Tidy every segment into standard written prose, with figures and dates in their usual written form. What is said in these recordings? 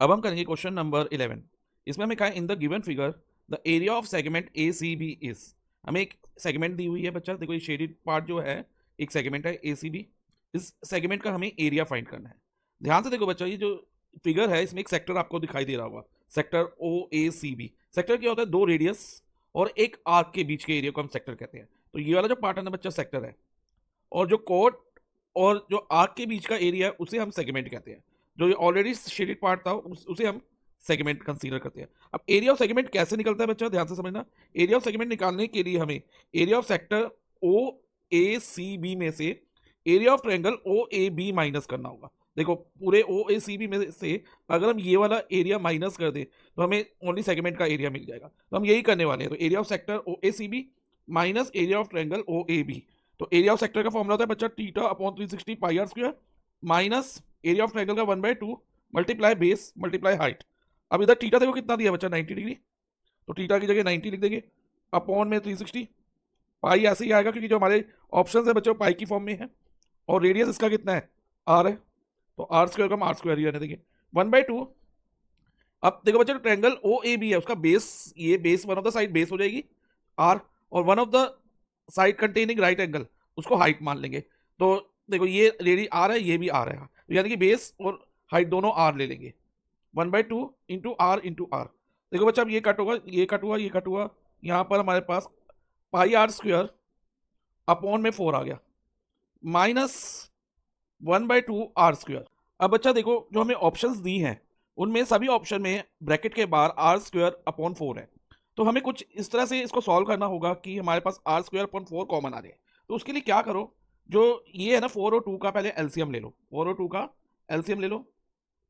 अब हम करेंगे क्वेश्चन नंबर 11। इसमें हमें कहा in the given figure the area of segment A C B is. हमें एक सेगमेंट दी हुई है बच्चा, देखो ये शेडेड पार्ट जो है एक सेगमेंट है ए सी बी। इस सेगमेंट का हमें एरिया फाइंड करना है। ध्यान से देखो बच्चा, ये जो फिगर है इसमें एक सेक्टर आपको दिखाई दे रहा होगा, sector O A C B. Sector क्या होता है? दो रेडियस और एक आर्क के बीच के एरिया को हम सेक्टर कहते हैं। तो ये वाला जो पार्ट है ना बच्चा सेक्टर है, और जो कोड और जो आर्क के बीच का एरिया है उसे हम सेगमेंट कहते हैं। जो ये ऑलरेडी शेडेड पार्ट था उसे हम सेगमेंट कंसीडर करते हैं। अब एरिया ऑफ सेगमेंट कैसे निकलता है बच्चा, ध्यान से समझना। एरिया ऑफ सेगमेंट निकालने के लिए हमें area of sector O A C B में से area of triangle O A B minus करना होगा। देखो पूरे ओ ए सी बी में से अगर हम ये वाला एरिया माइनस कर दें तो हमें ओनली सेगमेंट का एरिया मिल जाएगा। तो हम यही करने वाले हैं। तो area of sector O A C B minus area of triangle O A B. तो एरिया ऑफ सेक्टर का फॉर्मूला होता है बच्चा theta upon 360 pi r square minus area of triangle का 1/2 मल्टीप्लाई बेस मल्टीप्लाई हाइट। अब इधर theta देखो कितना दिया बच्चा, 90 डिग्री। तो थीटा की जगह 90 लिख देंगे, अपॉन में 360। पाई ऐसे ही आएगा क्योंकि जो हमारे ऑप्शन है बच्चों पाई की फॉर्म में है, और रेडियस इसका कितना है, आर है। तो आर स्क्वायर का हम आर स्क्वायर ही रहने देंगे, 1/2। अब देखो बच्चा ट्रायंगल ओ ए बी है, उसका बेस, ये base one of the side base हो जाएगी आर, और one of the side containing right angle उसको हाइट मान लेंगे। तो देखो ये रेडी आर है, ये भी आर है, तो यानी कि बेस और हाइट दोनों आर ले लेंगे, 1/2 इंटू आर। देखो बच्चा अब ये कट होगा, ये कट हुआ, ये कट हुआ, यहाँ पर हमारे पास पाई आर स्क्वायर अपॉन में 4 आ गया माइनस 1/2 आर स्क्वायर। अब बच्चा देखो जो हमें ऑप्शंस दी हैं उनमें सभी ऑप्शन में ब्रैकेट के बाहर आर स्क्वायर अपॉन 4 है। तो हमें कुछ इस तरह से इसको सॉल्व करना होगा कि हमारे पास आर स्क्वायर अपॉन 4 कॉमन आ जाए। तो उसके लिए क्या करो, जो ये है ना 4 और 2 का पहले एलसीएम ले लो, 4 और 2 का एलसीएम ले लो।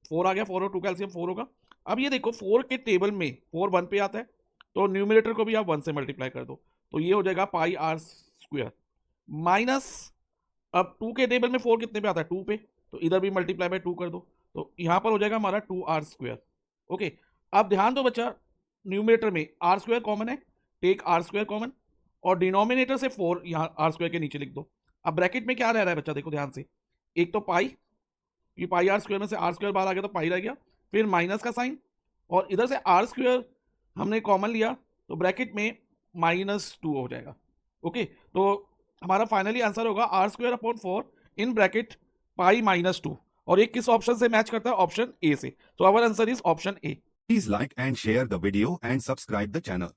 4 आ गया, 4 और 2 का एलसीएम 4 होगा। अब ये देखो 4 के टेबल में 4 1 पे आता है, तो न्यूमिनेटर को भी आप 1 से मल्टीप्लाई कर दो, तो ये हो जाएगा पाई आर स्क्वायर माइनस, अब 2 के टेबल में 4 कितने पे आता है, 2 पे, तो इधर भी मल्टीप्लाई बाय 2 कर दो, तो यहाँ पर हो जाएगा हमारा 2r स्क्वायर। ओके, अब ध्यान दो बच्चा, न्यूमिनेटर में आर स्क्वायर कॉमन है, टेक आर स्क्वायर कॉमन, और डिनोमिनेटर से 4 यहाँ आर स्क्वायर के नीचे लिख दो। अब ब्रैकेट में क्या रह रहा है बच्चा, देखो ध्यान से, एक तो पाई, ये पाई आर स्क्वायर में से आर स्क्वायर बाहर आ गया तो पाई रह गया, फिर माइनस का साइन, और इधर से आर स्क्वायर हमने कॉमन लिया तो ब्रैकेट में -2 हो जाएगा। ओके, तो हमारा फाइनली आंसर होगा r square upon 4 in bracket pi -2। और ये किस ऑप्शन से मैच करता है, ऑप्शन ए से। तो our answer is option A. Please like and share the video and subscribe the channel.